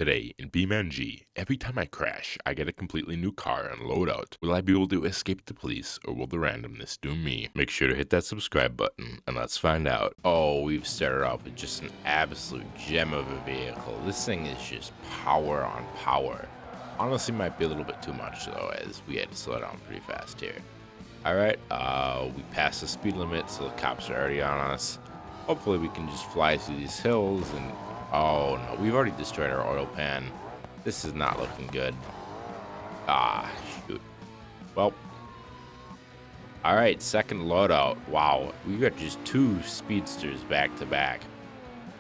Today, in BeamNG, every time I crash, I get a completely new car and loadout. Will I be able to escape the police, or will the randomness doom me? Make sure to hit that subscribe button, and let's find out. Oh, we've started off with just an absolute gem of a vehicle. This thing is just power on power. Honestly, might be a little bit too much, though, as we had to slow down pretty fast here. Alright, we passed the speed limit, so the cops are already on us. Hopefully we can just fly through these hills and... Oh no, we've already destroyed our oil pan. This is not looking good. Ah, shoot. Well. Alright, second loadout. Wow, we got just two speedsters back to back.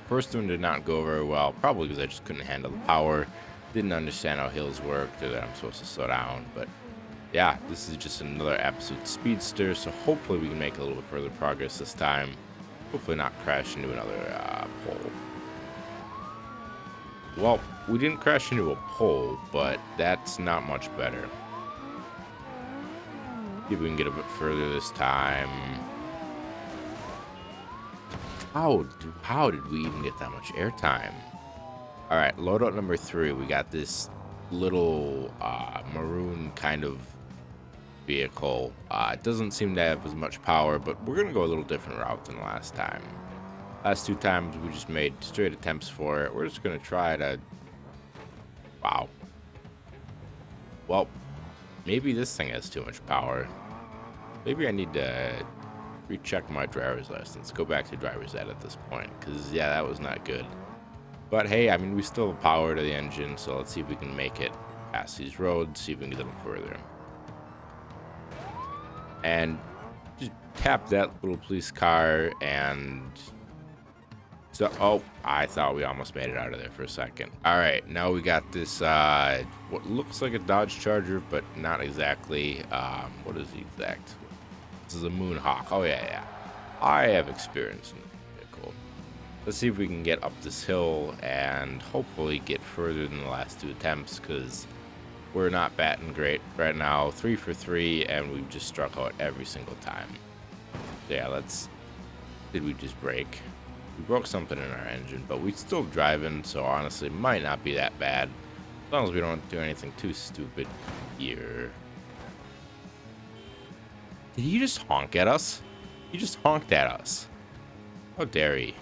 First one did not go very well, probably because I just couldn't handle the power. Didn't understand how hills worked or that I'm supposed to slow down, but... Yeah, this is just another absolute speedster, so hopefully we can make a little bit further progress this time. Hopefully not crash into another pole. Well, we didn't crash into a pole, but that's not much better. See if we can get a bit further this time. How did we even get that much airtime? Alright, loadout number 3. We got this little maroon kind of vehicle. It doesn't seem to have as much power, but we're gonna go a little different route than last time. Last two times we just made straight attempts for it. We're just gonna try to... Wow. Well, maybe this thing has too much power. Maybe I need to recheck my driver's license. Go back to driver's ed at this point, because yeah, that was not good. But hey, I mean, we still have power to the engine, so let's see if we can make it past these roads, see if we can get a little further. And just tap that little police car and... So, oh, I thought we almost made it out of there for a second. All right, now we got this, what looks like a Dodge Charger, but not exactly. What is the exact? This is a Moonhawk. Oh, yeah. I have experience in this vehicle. Let's see if we can get up this hill and hopefully get further than the last two attempts, because we're not batting great right now. 3 for 3, and we've just struck out every single time. So yeah, let's... Did we just break? We broke something in our engine, but we're still driving, so honestly, it might not be that bad. As long as we don't do anything too stupid here. Did he just honk at us? He just honked at us. How dare he?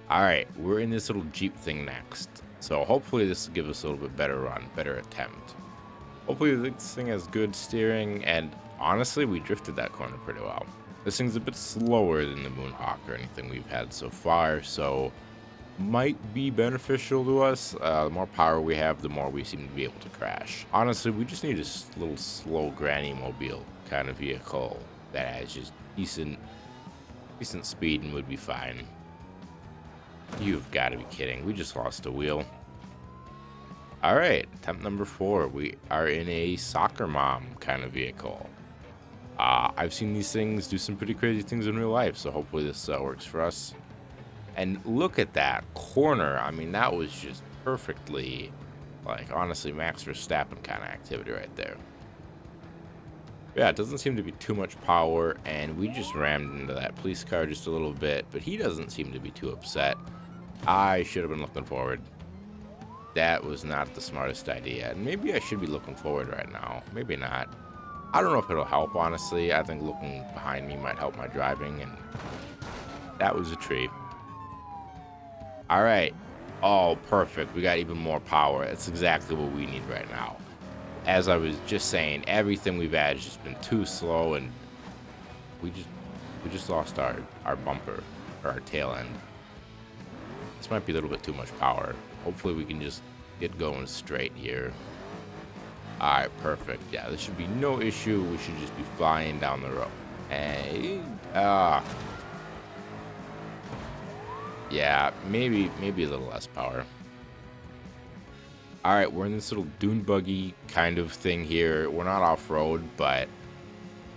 Alright, we're in this little Jeep thing next. So hopefully this will give us a little bit better run, better attempt. Hopefully this thing has good steering, and honestly, we drifted that corner pretty well. This thing's a bit slower than the Moonhawk or anything we've had so far, so might be beneficial to us. The more power we have, the more we seem to be able to crash. Honestly, we just need a little slow granny mobile kind of vehicle that has just decent speed and would be fine. You've got to be kidding. We just lost a wheel. All right, attempt number 4. We are in a soccer mom kind of vehicle. I've seen these things do some pretty crazy things in real life, so hopefully this works for us. And look at that corner. I mean, that was just perfectly, like, honestly, Max Verstappen kind of activity right there. Yeah, it doesn't seem to be too much power, and we just rammed into that police car just a little bit, but he doesn't seem to be too upset. I should have been looking forward. That was not the smartest idea, and maybe I should be looking forward right now. Maybe not. I don't know if it'll help, honestly. I think looking behind me might help my driving, and that was a tree. All right. Oh, perfect. We got even more power. That's exactly what we need right now. As I was just saying, everything we've had has just been too slow, and we just lost our bumper, or our tail end. This might be a little bit too much power. Hopefully we can just get going straight here. Alright, perfect. Yeah, this should be no issue. We should just be flying down the road. And, yeah, maybe a little less power. Alright, we're in this little dune buggy kind of thing here. We're not off-road, but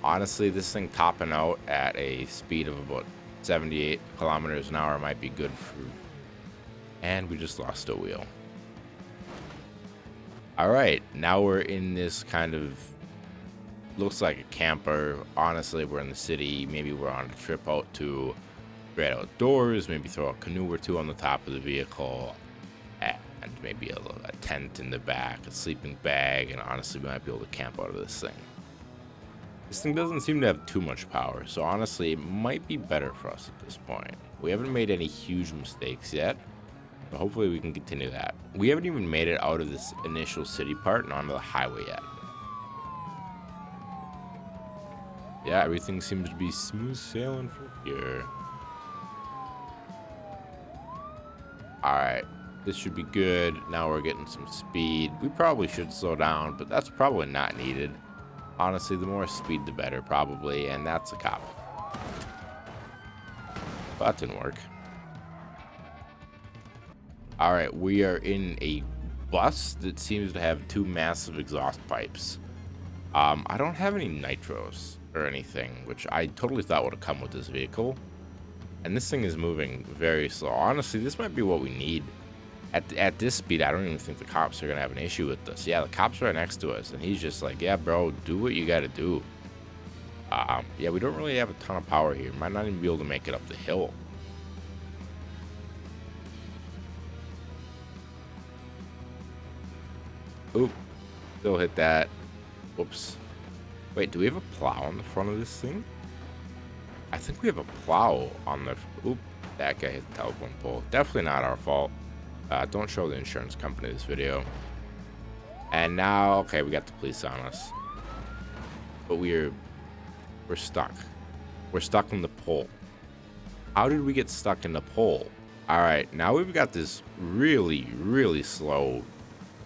honestly, this thing topping out at a speed of about 78 kilometers an hour might be good for... And we just lost a wheel. All right, now we're in this kind of, looks like a camper. Honestly, we're in the city. Maybe we're on a trip out to great outdoors. Maybe throw a canoe or two on the top of the vehicle. and maybe a tent in the back, a sleeping bag, and honestly, we might be able to camp out of this thing. This thing doesn't seem to have too much power, so honestly, it might be better for us at this point. We haven't made any huge mistakes yet, but hopefully we can continue that. We haven't even made it out of this initial city part and onto the highway yet. Yeah, everything seems to be smooth sailing from here. Alright, this should be good. Now we're getting some speed. We probably should slow down, but that's probably not needed. Honestly, the more speed, the better, probably. And that's a cop. Well, that didn't work. Alright, we are in a bus that seems to have 2 massive exhaust pipes. I don't have any nitros or anything, which I totally thought would have come with this vehicle. And this thing is moving very slow. Honestly, this might be what we need. At this speed, I don't even think the cops are going to have an issue with this. Yeah, the cop's right next to us, and he's just like, yeah, bro, do what you got to do. Yeah, we don't really have a ton of power here. Might not even be able to make it up the hill. Oop, still hit that. Whoops. Wait, do we have a plow on the front of this thing? I think we have a plow on the... Oop, that guy hit the telephone pole. Definitely not our fault. Don't show the insurance company this video. And now, okay, we got the police on us. But we're stuck. We're stuck in the pole. How did we get stuck in the pole? All right, now we've got this really, really slow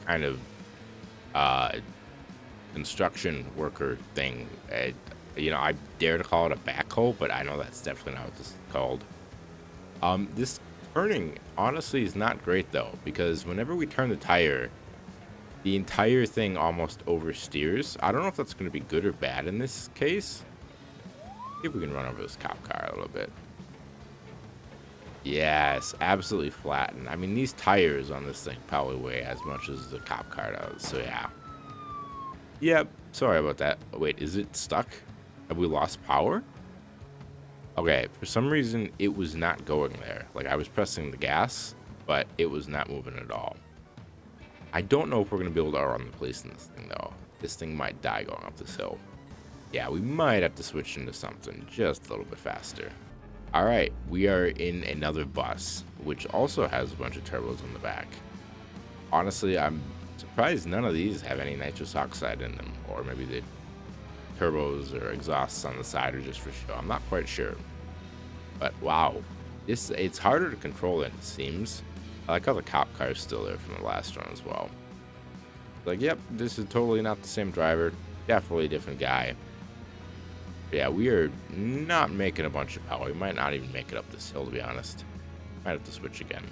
kind of construction worker thing. You know, I dare to call it a backhoe, but I know that's definitely not what this is called. This turning honestly is not great though, because whenever we turn the tire, the entire thing almost oversteers. I don't know if that's going to be good or bad in this case. See if we can run over this cop car a little bit. Yes, absolutely flattened. I mean, these tires on this thing probably weigh as much as the cop car does, so yeah. Yep, sorry about that. Wait, is it stuck? Have we lost power? Okay, for some reason, it was not going there. Like, I was pressing the gas, but it was not moving at all. I don't know if we're going to be able to outrun the police in this thing, though. This thing might die going up this hill. Yeah, we might have to switch into something just a little bit faster. All right, we are in another bus, which also has a bunch of turbos in the back. Honestly, I'm surprised none of these have any nitrous oxide in them, or maybe the turbos or exhausts on the side are just for show. I'm not quite sure. But wow, it's harder to control than it seems. I like how the cop car is still there from the last run as well. Like, yep, this is totally not the same driver. Definitely a different guy. But yeah, we are not making a bunch of power. We might not even make it up this hill, to be honest. Might have to switch again.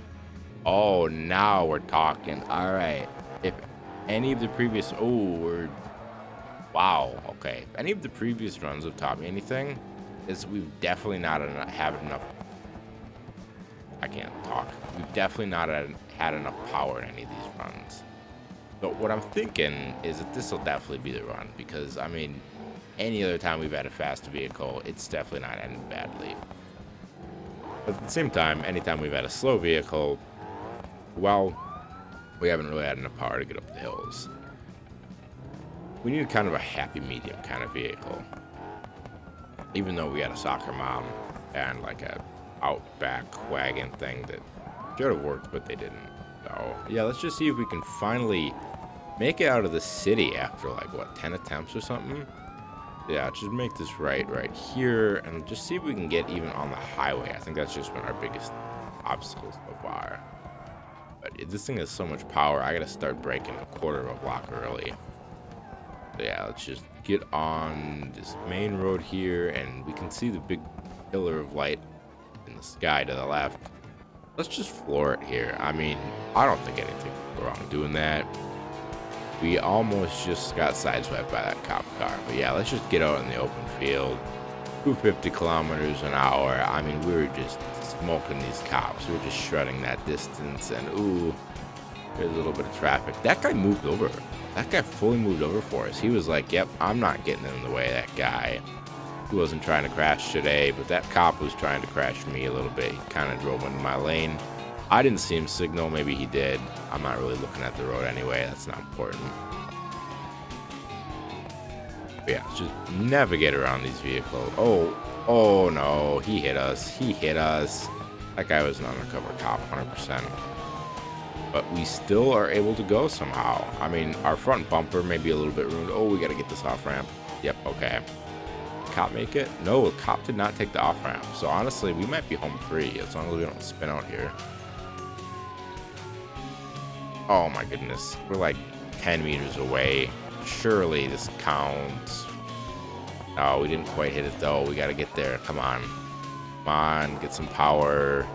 Oh, now we're talking. All right. If any of the previous... Oh, wow, okay. If any of the previous runs have taught me anything, is we've definitely not had enough... I can't talk. We've definitely not had enough power in any of these runs. But what I'm thinking is that this will definitely be the run, because, I mean, any other time we've had a fast vehicle, it's definitely not ended badly. But at the same time, anytime we've had a slow vehicle, well, we haven't really had enough power to get up the hills. We need kind of a happy medium kind of vehicle. Even though we had a soccer mom and like a outback wagon thing that should have worked, but they didn't. So yeah, let's just see if we can finally make it out of the city after like what, 10 attempts or something. Yeah, just make this right here and just see if we can get even on the highway. I think that's just been our biggest obstacle so far. But this thing has so much power, I gotta start braking a quarter of a block early. So yeah, let's just get on this main road here, and we can see the big pillar of light in the sky to the left. Let's just floor it here. I mean, I don't think anything wrong doing that. We almost just got sideswiped by that cop car. But yeah, let's just get out in the open field. 250 kilometers an hour. I mean, we were just smoking these cops. We were just shredding that distance, and ooh, there's a little bit of traffic. That guy moved over. That guy fully moved over for us. He was like, yep, I'm not getting in the way of that guy. He wasn't trying to crash today, but that cop was trying to crash me a little bit. He kind of drove into my lane. I didn't see him signal. Maybe he did. I'm not really looking at the road anyway. That's not important. But yeah, just navigate around these vehicles. Oh no. He hit us. He hit us. That guy was an undercover cop, 100%. But we still are able to go somehow. I mean, our front bumper may be a little bit ruined. Oh, we got to get this off-ramp. Yep, okay. Cop make it? No, the cop did not take the off-ramp. So honestly, we might be home free as long as we don't spin out here. Oh my goodness. We're like 10 meters away. Surely this counts. No, we didn't quite hit it though. We got to get there. Come on. Come on, get some power.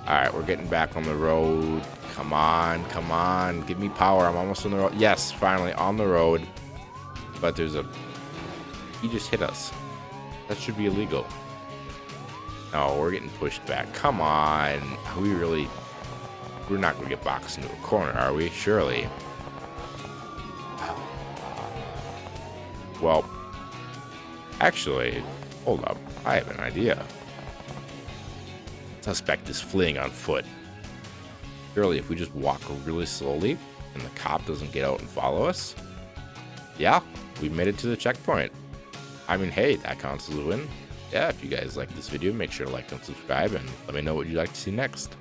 All right, we're getting back on the road. Come on, come on. Give me power. I'm almost on the road. Yes, finally on the road. But there's a... He just hit us. That should be illegal. No, we're getting pushed back. Come on. We really... We're not going to get boxed into a corner, are we? Surely. Well, actually, hold up. I have an idea. Suspect is fleeing on foot. Surely, if we just walk really slowly and the cop doesn't get out and follow us, yeah, we made it to the checkpoint. I mean, hey, that counts as a win. Yeah, if you guys like this video, make sure to like and subscribe, and let me know what you'd like to see next.